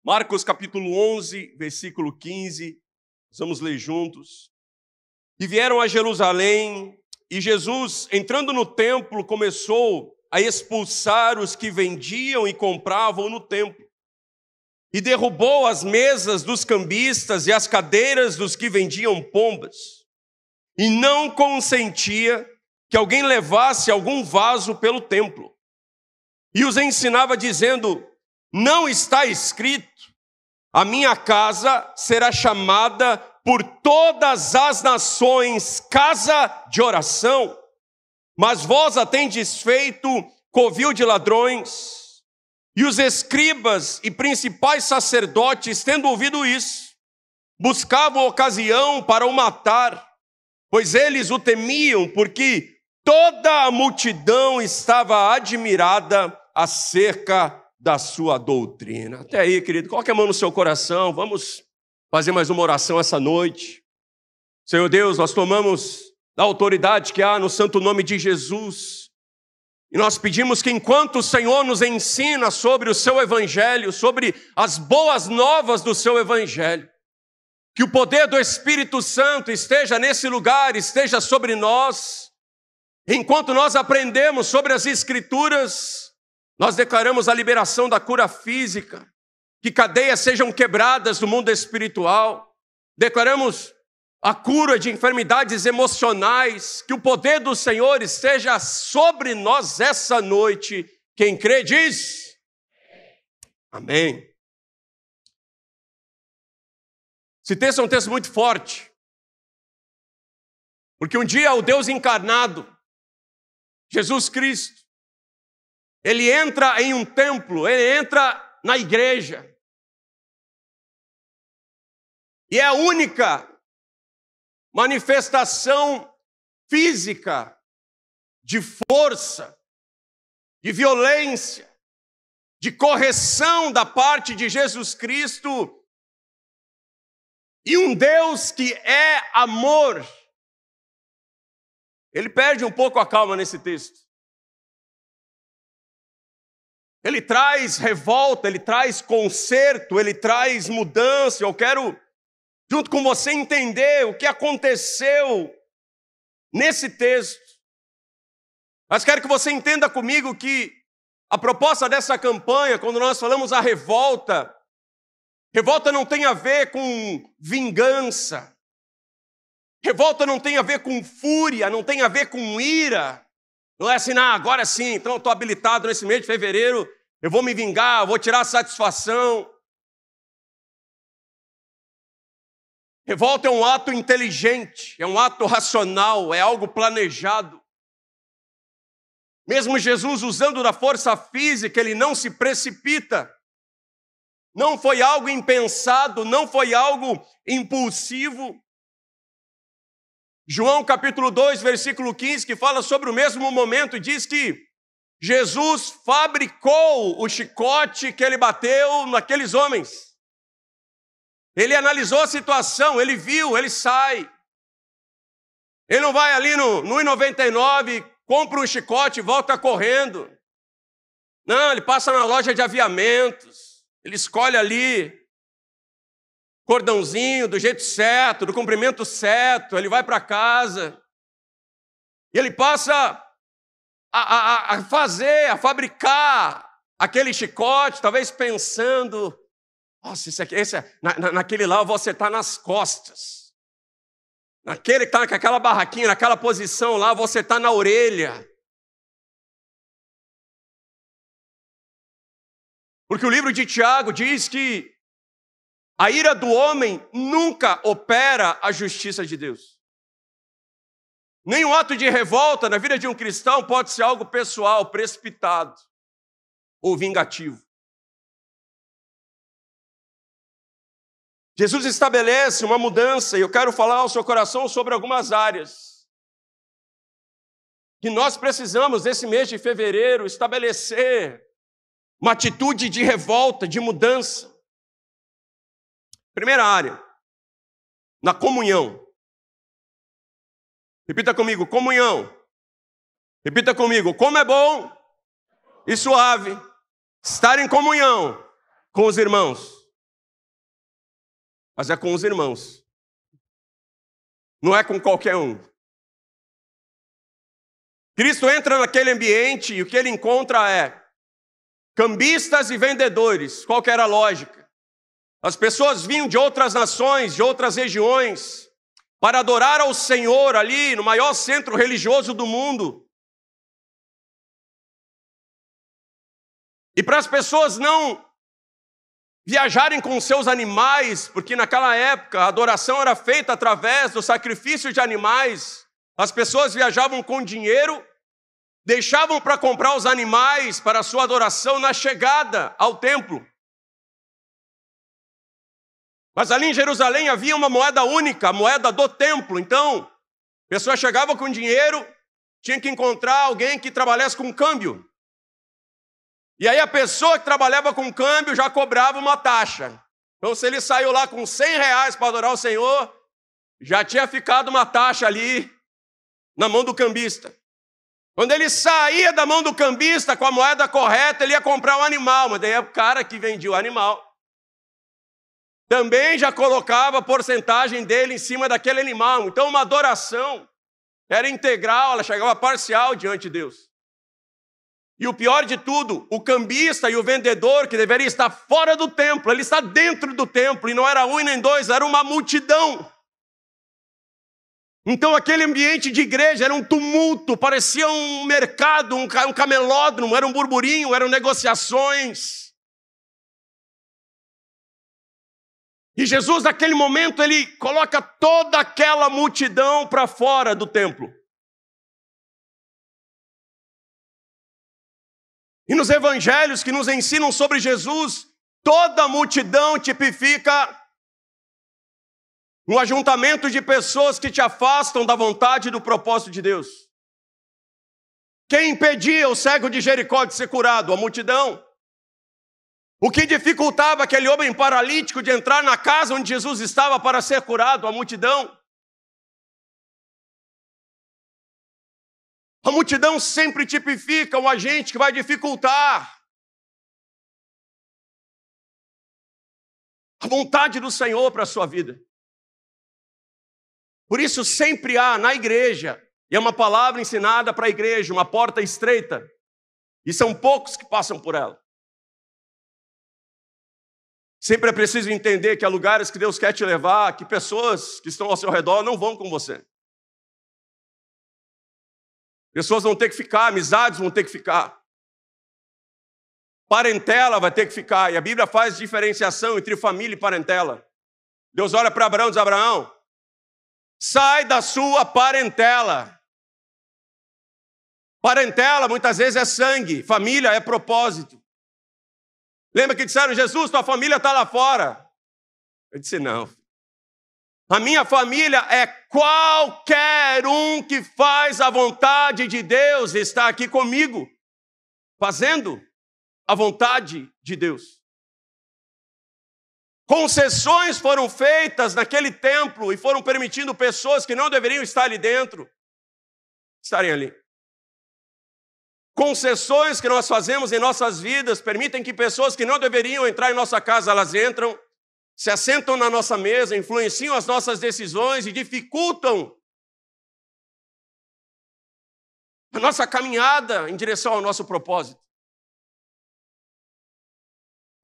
Marcos capítulo 11, versículo 15, vamos ler juntos. E vieram a Jerusalém, e Jesus, entrando no templo, começou a expulsar os que vendiam e compravam no templo. E derrubou as mesas dos cambistas e as cadeiras dos que vendiam pombas. E não consentia que alguém levasse algum vaso pelo templo. E os ensinava dizendo: não está escrito, a minha casa será chamada por todas as nações casa de oração, mas vós a tendes feito covil de ladrões. E os escribas e principais sacerdotes, tendo ouvido isso, buscavam ocasião para o matar, pois eles o temiam, porque toda a multidão estava admirada acerca da sua doutrina. Até aí, querido, coloque a mão no seu coração, vamos fazer mais uma oração essa noite. Senhor Deus, nós tomamos da autoridade que há no santo nome de Jesus, e nós pedimos que enquanto o Senhor nos ensina sobre o seu evangelho, sobre as boas novas do seu evangelho, que o poder do Espírito Santo esteja nesse lugar, esteja sobre nós. Enquanto nós aprendemos sobre as Escrituras, nós declaramos a liberação da cura física, que cadeias sejam quebradas do mundo espiritual. Declaramos a cura de enfermidades emocionais, que o poder do Senhor esteja sobre nós essa noite. Quem crê diz: amém. Esse texto é um texto muito forte, porque um dia o Deus encarnado, Jesus Cristo, ele entra em um templo, ele entra na igreja, e é a única manifestação física de força, de violência, de correção da parte de Jesus Cristo, e um Deus que é amor. Ele perde um pouco a calma nesse texto. Ele traz revolta, ele traz conserto, ele traz mudança. Eu quero, junto com você, entender o que aconteceu nesse texto. Mas quero que você entenda comigo que a proposta dessa campanha, quando nós falamos a revolta, revolta não tem a ver com vingança. Revolta não tem a ver com fúria, não tem a ver com ira. Não é assim, agora sim, então eu estou habilitado nesse mês de fevereiro, eu vou me vingar, eu vou tirar a satisfação. Revolta é um ato inteligente, é um ato racional, é algo planejado. Mesmo Jesus usando da força física, ele não se precipita. Não foi algo impensado, não foi algo impulsivo. João capítulo 2, versículo 15, que fala sobre o mesmo momento, diz que Jesus fabricou o chicote que ele bateu naqueles homens. Ele analisou a situação, ele viu, ele sai. Ele não vai ali no 1,99, compra um chicote e volta correndo. Não, ele passa na loja de aviamentos, ele escolhe ali cordãozinho do jeito certo, do comprimento certo, ele vai para casa. E ele passa a fabricar aquele chicote, talvez pensando: nossa, naquele lá eu vou acertar nas costas. Naquele que está com aquela barraquinha, naquela posição lá, eu vou acertar na orelha. Porque o livro de Tiago diz que a ira do homem nunca opera a justiça de Deus. Nenhum ato de revolta na vida de um cristão pode ser algo pessoal, precipitado ou vingativo. Jesus estabelece uma mudança, e eu quero falar ao seu coração sobre algumas áreas que nós precisamos, nesse mês de fevereiro, estabelecer uma atitude de revolta, de mudança. Primeira área, na comunhão. Repita comigo, comunhão. Repita comigo, como é bom e suave estar em comunhão com os irmãos. mas é com os irmãos. Não é com qualquer um. Cristo entra naquele ambiente e o que ele encontra é cambistas e vendedores. Qual que era a lógica? As pessoas vinham de outras nações, de outras regiões, para adorar ao Senhor ali no maior centro religioso do mundo. E para as pessoas não viajarem com seus animais, porque naquela época a adoração era feita através do sacrifício de animais, as pessoas viajavam com dinheiro, deixavam para comprar os animais para a sua adoração na chegada ao templo. Mas ali em Jerusalém havia uma moeda única, a moeda do templo. Então, a pessoa chegava com dinheiro, tinha que encontrar alguém que trabalhasse com câmbio. E aí a pessoa que trabalhava com câmbio já cobrava uma taxa. Então, se ele saiu lá com R$100 para adorar o Senhor, já tinha ficado uma taxa ali na mão do cambista. Quando ele saía da mão do cambista com a moeda correta, ele ia comprar um animal, mas daí o cara que vendia o animal também já colocava a porcentagem dele em cima daquele animal. Então, uma adoração era integral, ela chegava parcial diante de Deus. E o pior de tudo, o cambista e o vendedor, que deveria estar fora do templo, ele está dentro do templo, e não era um e nem dois, era uma multidão. Então, aquele ambiente de igreja era um tumulto, parecia um mercado, um camelódromo, era um burburinho, eram negociações. E Jesus, naquele momento, ele coloca toda aquela multidão para fora do templo. E nos evangelhos que nos ensinam sobre Jesus, toda a multidão tipifica um ajuntamento de pessoas que te afastam da vontade e do propósito de Deus. Quem impedia o cego de Jericó de ser curado? A multidão. O que dificultava aquele homem paralítico de entrar na casa onde Jesus estava para ser curado? A multidão. A multidão sempre tipifica um agente que vai dificultar a vontade do Senhor para a sua vida. Por isso sempre há na igreja, e é uma palavra ensinada para a igreja, uma porta estreita, e são poucos que passam por ela. Sempre é preciso entender que há lugares que Deus quer te levar, que pessoas que estão ao seu redor não vão com você. Pessoas vão ter que ficar, amizades vão ter que ficar. Parentela vai ter que ficar, e a Bíblia faz diferenciação entre família e parentela. Deus olha para Abraão e diz: Abraão, sai da sua parentela. Parentela muitas vezes é sangue, família é propósito. Lembra que disseram: Jesus, tua família está lá fora. Eu disse: não. A minha família é qualquer um que faz a vontade de Deus e está aqui comigo, fazendo a vontade de Deus. Concessões foram feitas naquele templo e foram permitindo pessoas que não deveriam estar ali dentro estarem ali. Concessões que nós fazemos em nossas vidas permitem que pessoas que não deveriam entrar em nossa casa, elas entram, se assentam na nossa mesa, influenciam as nossas decisões e dificultam a nossa caminhada em direção ao nosso propósito.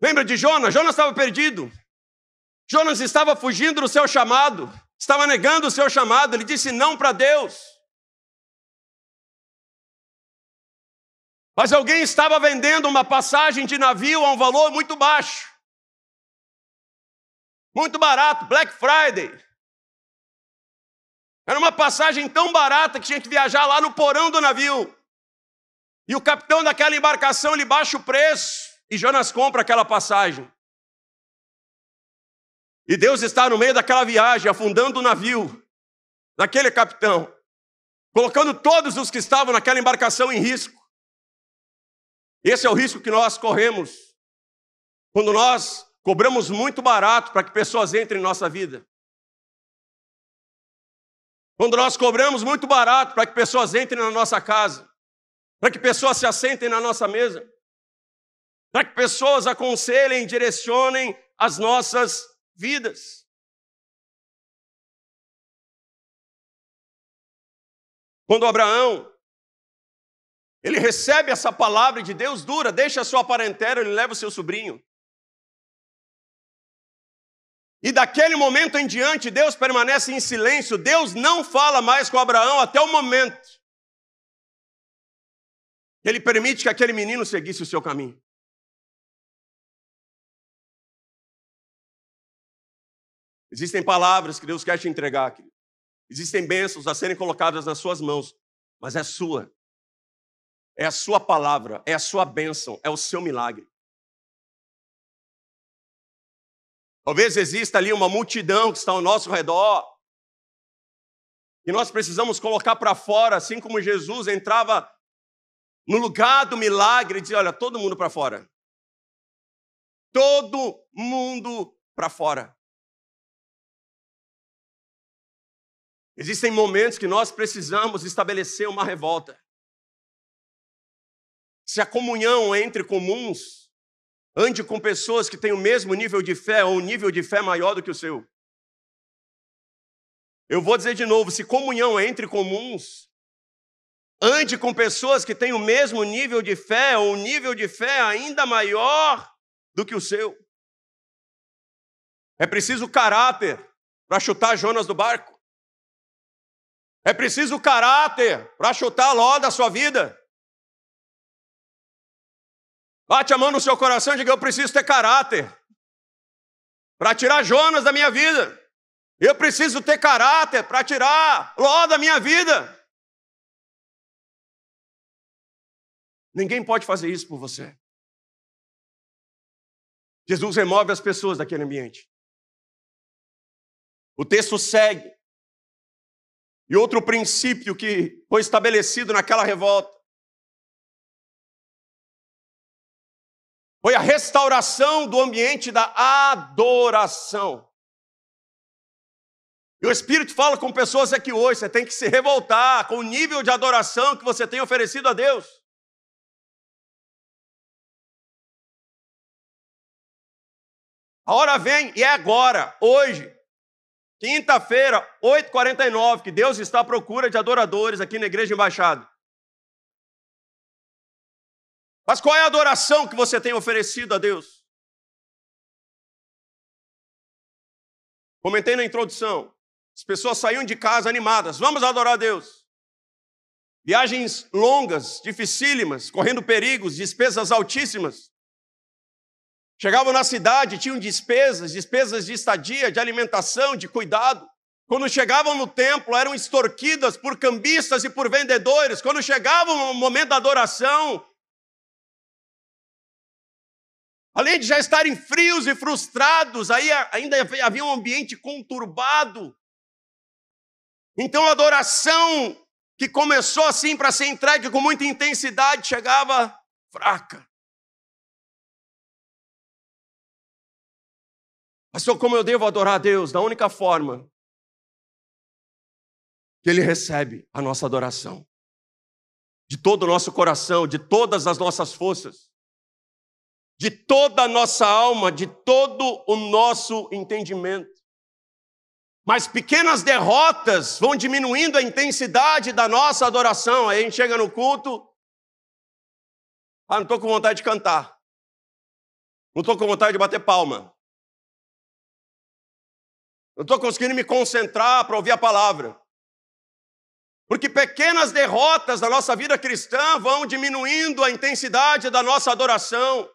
Lembra de Jonas? Jonas estava perdido. Jonas estava fugindo do seu chamado, estava negando o seu chamado, ele disse não para Deus. Mas alguém estava vendendo uma passagem de navio a um valor muito baixo. Muito barato, Black Friday. Era uma passagem tão barata que tinha que viajar lá no porão do navio. E o capitão daquela embarcação, ele baixa o preço e Jonas compra aquela passagem. E Deus está no meio daquela viagem, afundando o navio daquele capitão, colocando todos os que estavam naquela embarcação em risco. Esse é o risco que nós corremos quando nós cobramos muito barato para que pessoas entrem em nossa vida. Quando nós cobramos muito barato para que pessoas entrem na nossa casa, para que pessoas se assentem na nossa mesa, para que pessoas aconselhem e direcionem as nossas vidas. Quando Abraão, ele recebe essa palavra de Deus dura, deixa a sua parentela, ele leva o seu sobrinho. E daquele momento em diante, Deus permanece em silêncio. Deus não fala mais com Abraão até o momento que ele permite que aquele menino seguisse o seu caminho. Existem palavras que Deus quer te entregar, querido. Existem bênçãos a serem colocadas nas suas mãos, mas é sua. É a sua palavra, é a sua bênção, é o seu milagre. Talvez exista ali uma multidão que está ao nosso redor, e nós precisamos colocar para fora, assim como Jesus entrava no lugar do milagre e dizia, olha, todo mundo para fora. Todo mundo para fora. Existem momentos que nós precisamos estabelecer uma revolta. Se a comunhão é entre comuns, ande com pessoas que têm o mesmo nível de fé ou um nível de fé maior do que o seu. Eu vou dizer de novo, se comunhão é entre comuns, ande com pessoas que têm o mesmo nível de fé ou um nível de fé ainda maior do que o seu. É preciso caráter para chutar Jonas do barco. É preciso caráter para chutar Ló da sua vida. Bate a mão no seu coração e diga, eu preciso ter caráter para tirar Jonas da minha vida. Eu preciso ter caráter para tirar Ló da minha vida. Ninguém pode fazer isso por você. Jesus remove as pessoas daquele ambiente. O texto segue. E outro princípio que foi estabelecido naquela revolta foi a restauração do ambiente da adoração. E o Espírito fala com pessoas aqui hoje, você tem que se revoltar com o nível de adoração que você tem oferecido a Deus. A hora vem, e é agora, hoje, quinta-feira, 8h49, que Deus está à procura de adoradores aqui na Igreja Embaixada. Mas qual é a adoração que você tem oferecido a Deus? Comentei na introdução. As pessoas saíam de casa animadas. Vamos adorar a Deus. Viagens longas, dificílimas, correndo perigos, despesas altíssimas. Chegavam na cidade, tinham despesas de estadia, de alimentação, de cuidado. Quando chegavam no templo, eram extorquidas por cambistas e por vendedores. Quando chegavam no momento da adoração, além de já estarem frios e frustrados, aí ainda havia um ambiente conturbado. Então a adoração que começou assim para ser entregue com muita intensidade, chegava fraca. Pastor, como eu devo adorar a Deus? Da única forma que Ele recebe a nossa adoração. De todo o nosso coração, de todas as nossas forças. De toda a nossa alma, de todo o nosso entendimento. Mas pequenas derrotas vão diminuindo a intensidade da nossa adoração. Aí a gente chega no culto, não estou com vontade de cantar. Não estou com vontade de bater palma. Não estou conseguindo me concentrar para ouvir a palavra. Porque pequenas derrotas da nossa vida cristã vão diminuindo a intensidade da nossa adoração.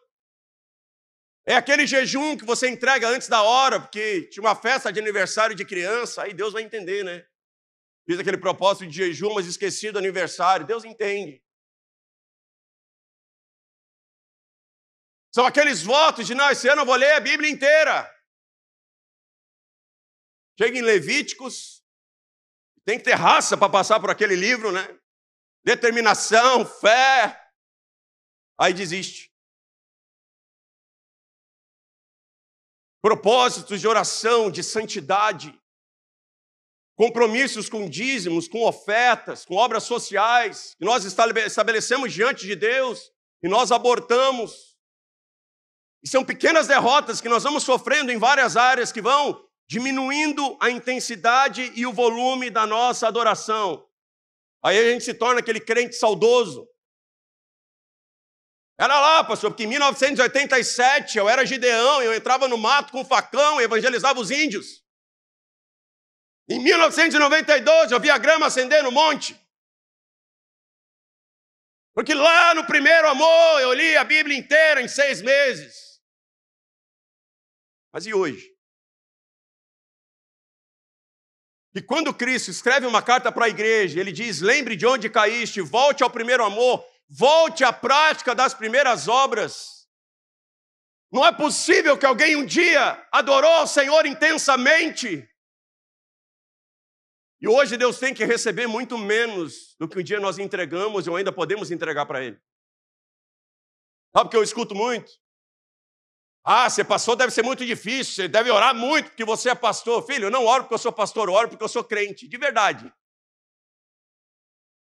É aquele jejum que você entrega antes da hora, porque tinha uma festa de aniversário de criança, aí Deus vai entender, né? Fiz aquele propósito de jejum, mas esqueci do aniversário. Deus entende. São aqueles votos de, não, esse ano eu vou ler a Bíblia inteira. Chega em Levíticos, tem que ter raça para passar por aquele livro, né? Determinação, fé. Aí desiste. Propósitos de oração, de santidade. Compromissos com dízimos, com ofertas, com obras sociais, que nós estabelecemos diante de Deus e nós abortamos. E são pequenas derrotas que nós vamos sofrendo em várias áreas que vão diminuindo a intensidade e o volume da nossa adoração. Aí a gente se torna aquele crente saudoso. Era lá, pastor, porque em 1987 eu era Gideão, eu entrava no mato com um facão e evangelizava os índios. Em 1992 eu vi a grama acender no monte. Porque lá no primeiro amor eu li a Bíblia inteira em 6 meses. Mas e hoje? E quando Cristo escreve uma carta para a igreja, ele diz, lembre de onde caíste, volte ao primeiro amor, volte à prática das primeiras obras. Não é possível que alguém um dia adorou ao Senhor intensamente. E hoje Deus tem que receber muito menos do que um dia nós entregamos e ainda podemos entregar para Ele. Sabe o que eu escuto muito? Ah, ser pastor deve ser muito difícil, você deve orar muito porque você é pastor. Filho, eu não oro porque eu sou pastor, eu oro porque eu sou crente, de verdade.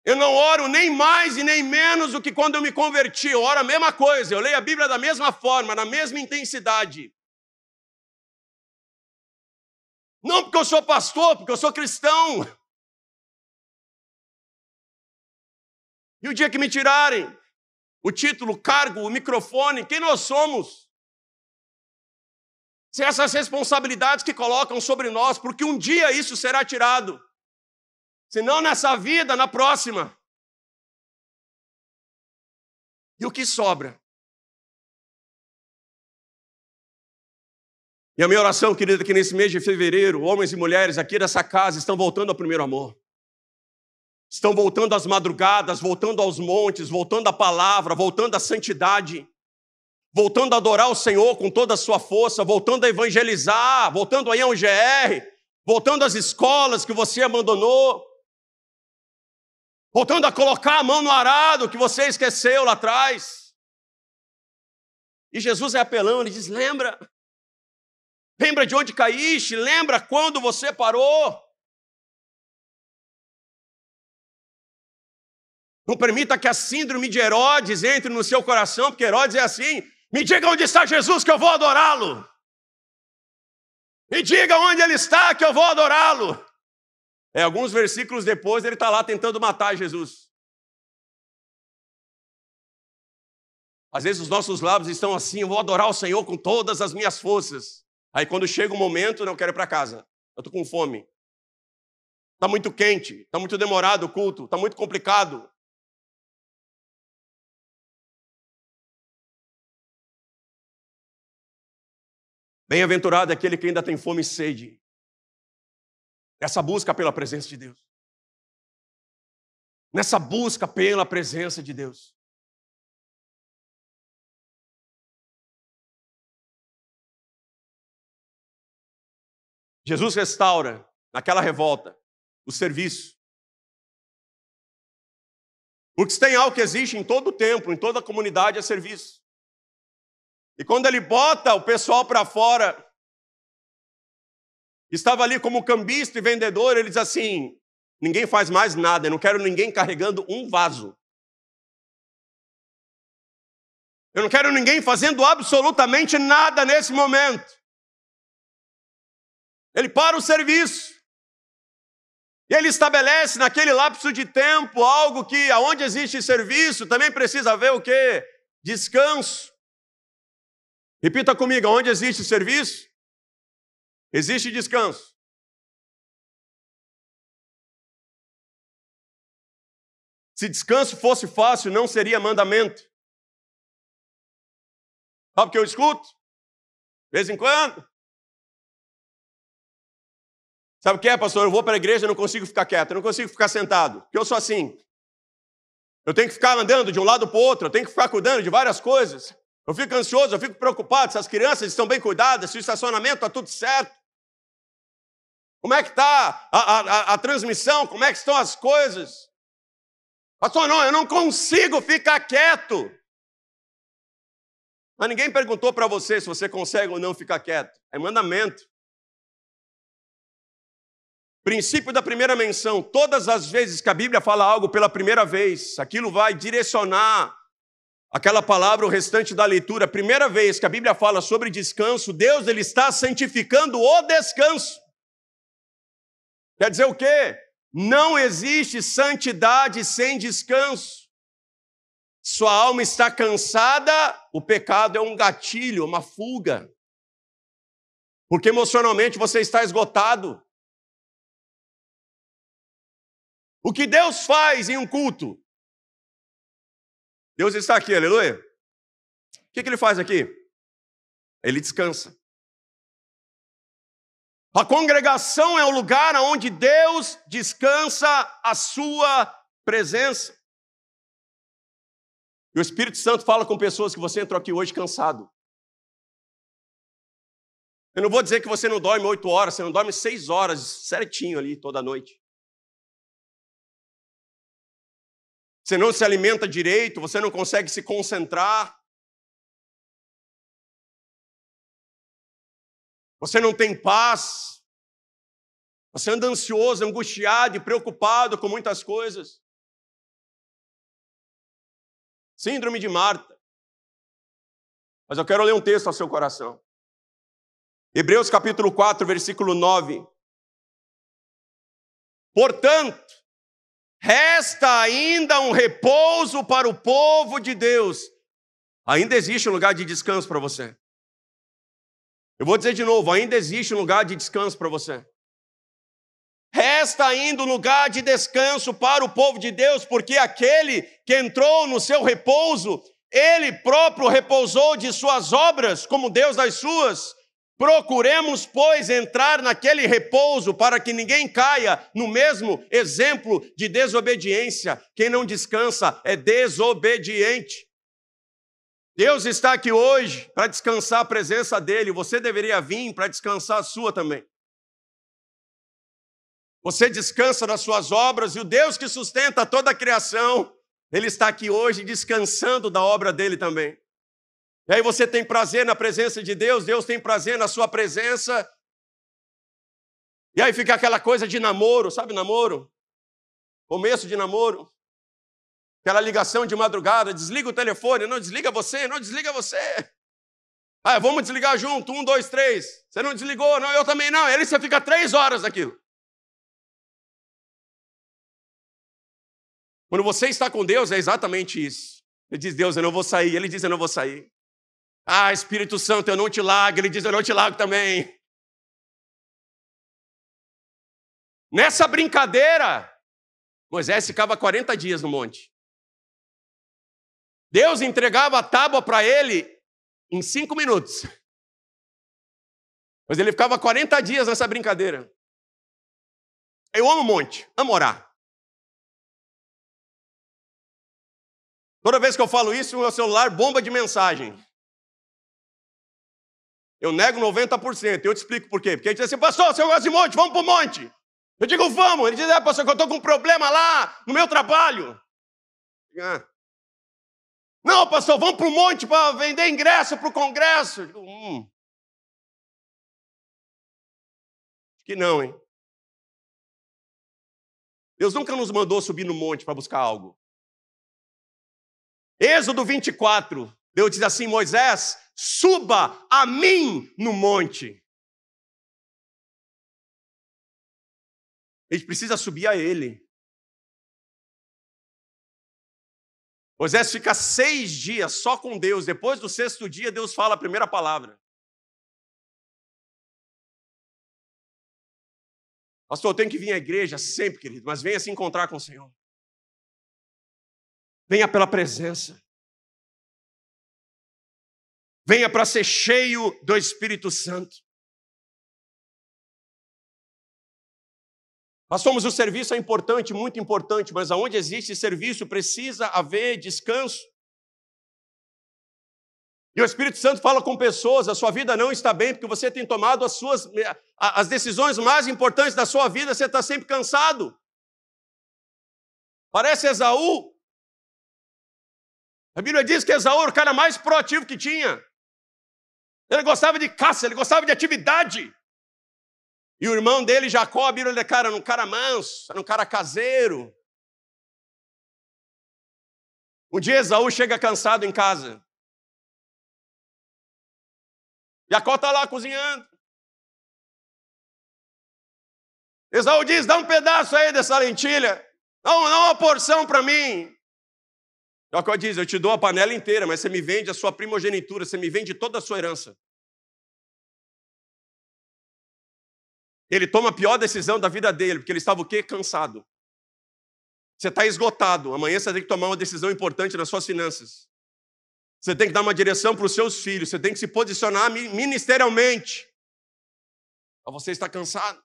Eu não oro nem mais e nem menos do que quando eu me converti. Eu oro a mesma coisa, eu leio a Bíblia da mesma forma, na mesma intensidade. Não porque eu sou pastor, porque eu sou cristão. E o dia que me tirarem o título, o cargo, o microfone, quem nós somos? Se essas responsabilidades que colocam sobre nós, porque um dia isso será tirado. Se não nessa vida, na próxima. E o que sobra? E a minha oração, querida, que nesse mês de fevereiro, homens e mulheres aqui dessa casa estão voltando ao primeiro amor. Estão voltando às madrugadas, voltando aos montes, voltando à palavra, voltando à santidade, voltando a adorar o Senhor com toda a sua força, voltando a evangelizar, voltando aí a um GR, voltando às escolas que você abandonou, voltando a colocar a mão no arado que você esqueceu lá atrás. E Jesus é apelão, ele diz, lembra de onde caíste, lembra quando você parou. Não permita que a síndrome de Herodes entre no seu coração, porque Herodes é assim, me diga onde está Jesus que eu vou adorá-lo. Me diga onde ele está que eu vou adorá-lo. Alguns versículos depois ele está lá tentando matar Jesus. Às vezes os nossos lábios estão assim, eu vou adorar o Senhor com todas as minhas forças. Aí quando chega o momento, não quero ir para casa. Eu estou com fome. Está muito quente, está muito demorado o culto, está muito complicado. Bem-aventurado é aquele que ainda tem fome e sede. Essa busca pela presença de Deus. Nessa busca pela presença de Deus. Jesus restaura, naquela revolta, o serviço. Porque se tem algo que existe em todo o templo, em toda a comunidade, é serviço. E quando ele bota o pessoal para fora, estava ali como cambista e vendedor, ele diz assim, ninguém faz mais nada, eu não quero ninguém carregando um vaso. Eu não quero ninguém fazendo absolutamente nada nesse momento. Ele para o serviço. E ele estabelece naquele lapso de tempo algo que, aonde existe serviço, também precisa haver o quê? Descanso. Repita comigo, onde existe serviço, existe descanso. Se descanso fosse fácil, não seria mandamento. Sabe o que eu escuto? De vez em quando. Sabe o que é, pastor? Eu vou para a igreja e não consigo ficar quieto, eu não consigo ficar sentado, porque eu sou assim. Eu tenho que ficar andando de um lado para o outro, eu tenho que ficar cuidando de várias coisas. Eu fico ansioso, eu fico preocupado se as crianças estão bem cuidadas, se o estacionamento está tudo certo. Como é que está a transmissão? Como é que estão as coisas? Pastor, não, eu não consigo ficar quieto. Mas ninguém perguntou para você se você consegue ou não ficar quieto. É mandamento. Princípio da primeira menção. Todas as vezes que a Bíblia fala algo pela primeira vez, aquilo vai direcionar aquela palavra, o restante da leitura. A primeira vez que a Bíblia fala sobre descanso, Deus ele está santificando o descanso. Quer dizer o quê? Não existe santidade sem descanso. Sua alma está cansada, o pecado é um gatilho, uma fuga. Porque emocionalmente você está esgotado. O que Deus faz em um culto? Deus está aqui, aleluia. O que Ele faz aqui? Ele descansa. A congregação é o lugar onde Deus descansa a sua presença. E o Espírito Santo fala com pessoas que você entrou aqui hoje cansado. Eu não vou dizer que você não dorme 8 horas, você não dorme 6 horas certinho ali toda noite. Você não se alimenta direito, você não consegue se concentrar. Você não tem paz. Você anda ansioso, angustiado e preocupado com muitas coisas. Síndrome de Marta. Mas eu quero ler um texto ao seu coração. Hebreus capítulo 4, versículo 9. Portanto, resta ainda um repouso para o povo de Deus. Ainda existe um lugar de descanso para você. Eu vou dizer de novo, ainda existe um lugar de descanso para você. Resta ainda um lugar de descanso para o povo de Deus, porque aquele que entrou no seu repouso, ele próprio repousou de suas obras, como Deus das suas. Procuremos, pois, entrar naquele repouso para que ninguém caia no mesmo exemplo de desobediência. Quem não descansa é desobediente. Deus está aqui hoje para descansar a presença dele. Você deveria vir para descansar a sua também. Você descansa nas suas obras e o Deus que sustenta toda a criação, ele está aqui hoje descansando da obra dele também. E aí você tem prazer na presença de Deus, Deus tem prazer na sua presença. E aí fica aquela coisa de namoro, sabe namoro? Começo de namoro. Aquela ligação de madrugada, desliga o telefone, não desliga você, não desliga você. Ah, vamos desligar junto, 1, 2, 3. Você não desligou, não, eu também não. Aí você fica 3 horas naquilo. Quando você está com Deus, é exatamente isso. Ele diz, Deus, eu não vou sair. Ele diz, eu não vou sair. Ah, Espírito Santo, eu não te largo. Ele diz, eu não te largo também. Nessa brincadeira, Moisés ficava 40 dias no monte. Deus entregava a tábua para ele em 5 minutos. Mas ele ficava 40 dias nessa brincadeira. Eu amo o monte, amo orar. Toda vez que eu falo isso, o meu celular bomba de mensagem. Eu nego 90%. Eu te explico por quê. Porque ele diz assim, pastor, você gosta de monte, vamos para o monte. Eu digo, vamos. Ele diz, pastor, que eu estou com um problema lá no meu trabalho. Não, pastor, vamos para o monte para vender ingresso para o congresso. Eu digo, Acho que não, hein? Deus nunca nos mandou subir no monte para buscar algo. Êxodo 24, Deus diz assim, Moisés, suba a mim no monte. A gente precisa subir a ele. Moisés fica 6 dias só com Deus. Depois do 6º dia, Deus fala a primeira palavra. Pastor, eu tenho que vir à igreja sempre, querido, mas venha se encontrar com o Senhor. Venha pela presença. Venha para ser cheio do Espírito Santo. Pastor, mas o serviço é importante, muito importante, mas aonde existe serviço precisa haver descanso. E o Espírito Santo fala com pessoas, a sua vida não está bem porque você tem tomado as decisões mais importantes da sua vida, você está sempre cansado. Parece Esaú. A Bíblia diz que Esaú era o cara mais proativo que tinha. Ele gostava de caça, ele gostava de atividade. E o irmão dele, Jacó, a Bíblia diz, era um cara manso, era um cara caseiro. Um dia Esaú chega cansado em casa. Jacó está lá cozinhando. Esaú diz, dá um pedaço aí dessa lentilha. Dá uma porção para mim. Jacó diz, eu te dou a panela inteira, mas você me vende a sua primogenitura, você me vende toda a sua herança. Ele toma a pior decisão da vida dele, porque ele estava o quê? Cansado. Você está esgotado. Amanhã você tem que tomar uma decisão importante nas suas finanças. Você tem que dar uma direção para os seus filhos. Você tem que se posicionar ministerialmente. Mas você está cansado.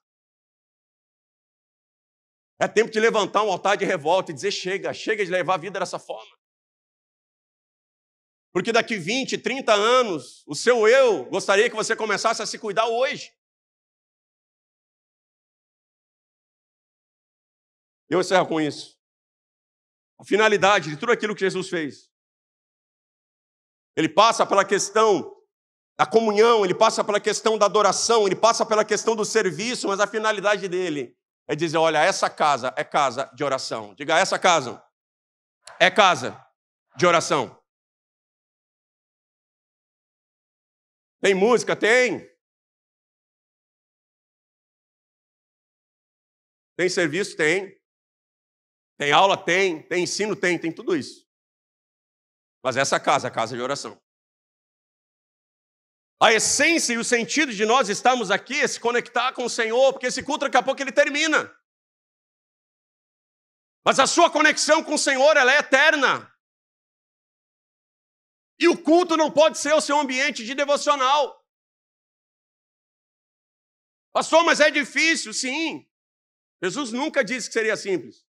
É tempo de levantar um altar de revolta e dizer, chega de levar a vida dessa forma. Porque daqui 20, 30 anos, o seu eu gostaria que você começasse a se cuidar hoje. Eu encerro com isso. A finalidade de tudo aquilo que Jesus fez. Ele passa pela questão da comunhão, ele passa pela questão da adoração, ele passa pela questão do serviço, mas a finalidade dele é dizer, olha, essa casa é casa de oração. Diga, essa casa é casa de oração. Tem música? Tem. Tem serviço? Tem. Tem aula? Tem. Tem ensino? Tem tudo isso. Mas essa casa é a casa de oração. A essência e o sentido de nós estarmos aqui é se conectar com o Senhor, porque esse culto daqui a pouco ele termina. Mas a sua conexão com o Senhor, ela é eterna. E o culto não pode ser o seu ambiente de devocional. Pastor, mas é difícil? Sim. Jesus nunca disse que seria simples.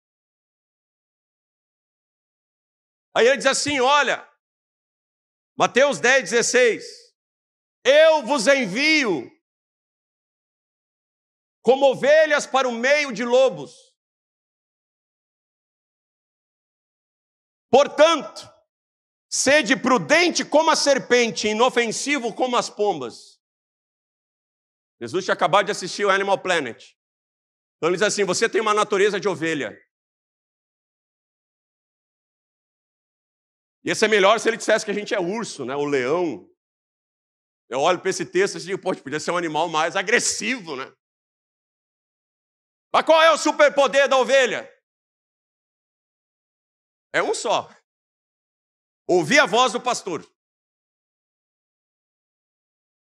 Aí ele diz assim, olha, Mateus 10, 16, eu vos envio como ovelhas para o meio de lobos. Portanto, sede prudente como a serpente, inofensivo como as pombas. Jesus tinha acabado de assistir o Animal Planet. Então ele diz assim, você tem uma natureza de ovelha. Ia ser melhor se ele dissesse que a gente é urso, né? O leão. Eu olho para esse texto e digo, poxa, podia ser um animal mais agressivo, né? Mas qual é o superpoder da ovelha? É um só. Ouvir a voz do pastor.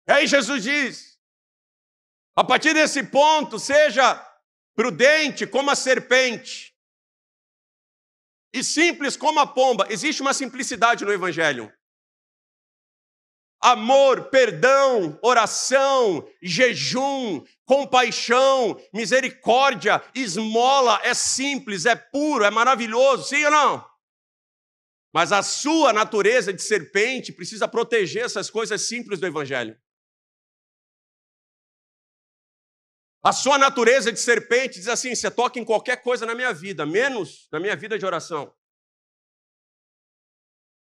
E aí Jesus diz, a partir desse ponto, seja prudente como a serpente e simples como a pomba. Existe uma simplicidade no Evangelho. Amor, perdão, oração, jejum, compaixão, misericórdia, esmola, é simples, é puro, é maravilhoso, sim ou não? Mas a sua natureza de serpente precisa proteger essas coisas simples do Evangelho. A sua natureza de serpente diz assim, você toca em qualquer coisa na minha vida, menos na minha vida de oração.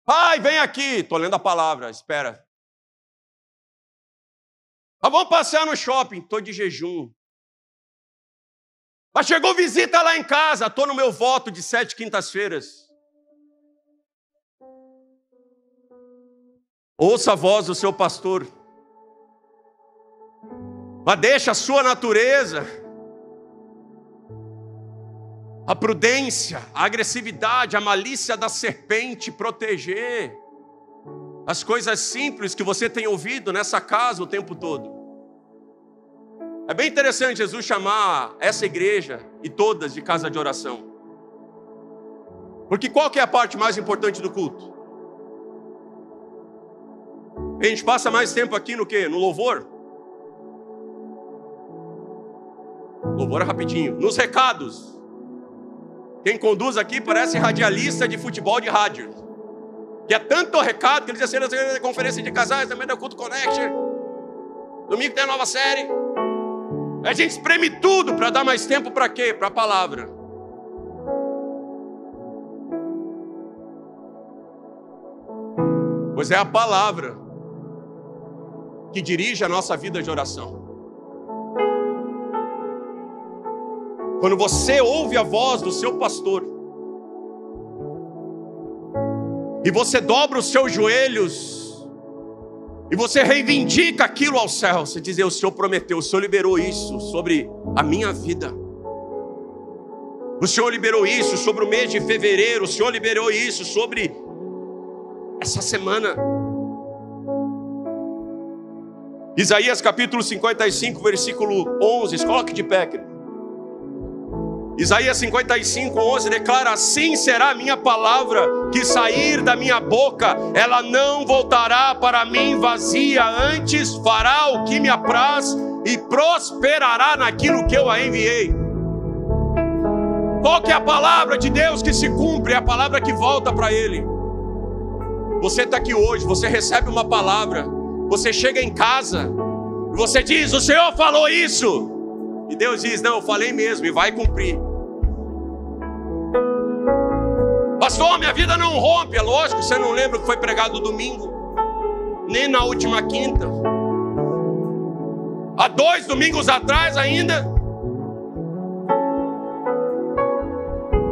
Pai, vem aqui. Estou lendo a palavra, espera. Mas vamos passear no shopping. Estou de jejum. Mas chegou visita lá em casa. Estou no meu voto de 7 quintas-feiras. Ouça a voz do seu pastor. Mas deixa a sua natureza, a prudência, a agressividade, a malícia da serpente proteger as coisas simples que você tem ouvido nessa casa o tempo todo. É bem interessante Jesus chamar essa igreja e todas de casa de oração. Porque qual que é a parte mais importante do culto? A gente passa mais tempo aqui no quê? No louvor? Louvor é rapidinho. Nos recados. Quem conduz aqui parece radialista de futebol de rádio. Que é tanto recado que ele diz assim, na conferência de casais, também da Culto Connection. Domingo tem a nova série. A gente espreme tudo para dar mais tempo para quê? Para a palavra. Pois é a palavra que dirige a nossa vida de oração. Quando você ouve a voz do seu pastor e você dobra os seus joelhos e você reivindica aquilo ao céu, você diz, o Senhor prometeu, o Senhor liberou isso sobre a minha vida. O Senhor liberou isso sobre o mês de fevereiro. O Senhor liberou isso sobre essa semana. Isaías capítulo 55, versículo 11. Coloque de pé, querido. Isaías 55, 11 declara: assim será a minha palavra que sair da minha boca, ela não voltará para mim vazia, antes fará o que me apraz e prosperará naquilo que eu a enviei. Qual que é a palavra de Deus que se cumpre? É a palavra que volta para Ele. Você está aqui hoje, você recebe uma palavra, você chega em casa, você diz: o Senhor falou isso. E Deus diz: não, eu falei mesmo, e vai cumprir. Pastor, minha vida não rompe. É lógico, você não lembra o que foi pregado domingo, nem na última quinta, há 2 domingos atrás ainda.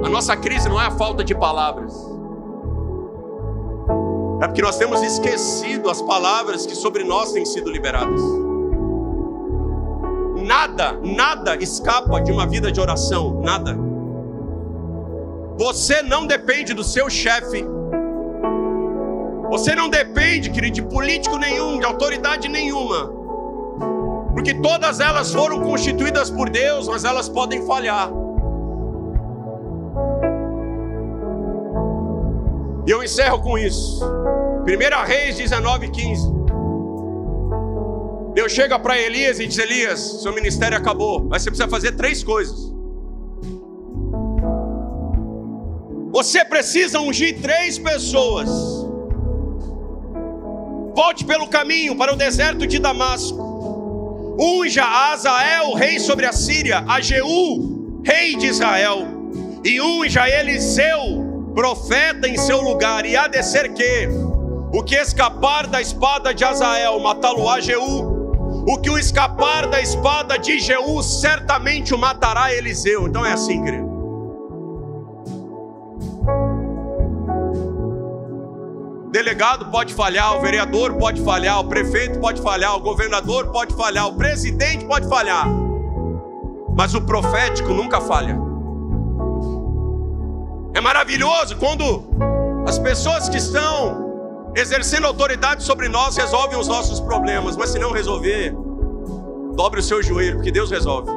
A nossa crise não é a falta de palavras, é porque nós temos esquecido as palavras que sobre nós têm sido liberadas. Nada escapa de uma vida de oração, nada. Você não depende do seu chefe. Você não depende, querido, de político nenhum, de autoridade nenhuma. Porque todas elas foram constituídas por Deus, mas elas podem falhar. E eu encerro com isso. 1 Reis 19:15. Deus chega para Elias e diz: Elias, seu ministério acabou, mas você precisa fazer 3 coisas. Você precisa ungir 3 pessoas. Volte pelo caminho para o deserto de Damasco. Unja a Azael, rei sobre a Síria, a Jeú, rei de Israel, e unja a Eliseu, profeta, em seu lugar. E há de ser que o que escapar da espada de Azael, matá-lo-á Jeú. O que o escapar da espada de Jeú, certamente o matará Eliseu. Então é assim, querido. Delegado pode falhar, o vereador pode falhar, o prefeito pode falhar, o governador pode falhar, o presidente pode falhar, mas o profético nunca falha. É maravilhoso quando as pessoas que estão exercendo autoridade sobre nós resolvem os nossos problemas, mas se não resolver, dobre o seu joelho, porque Deus resolve.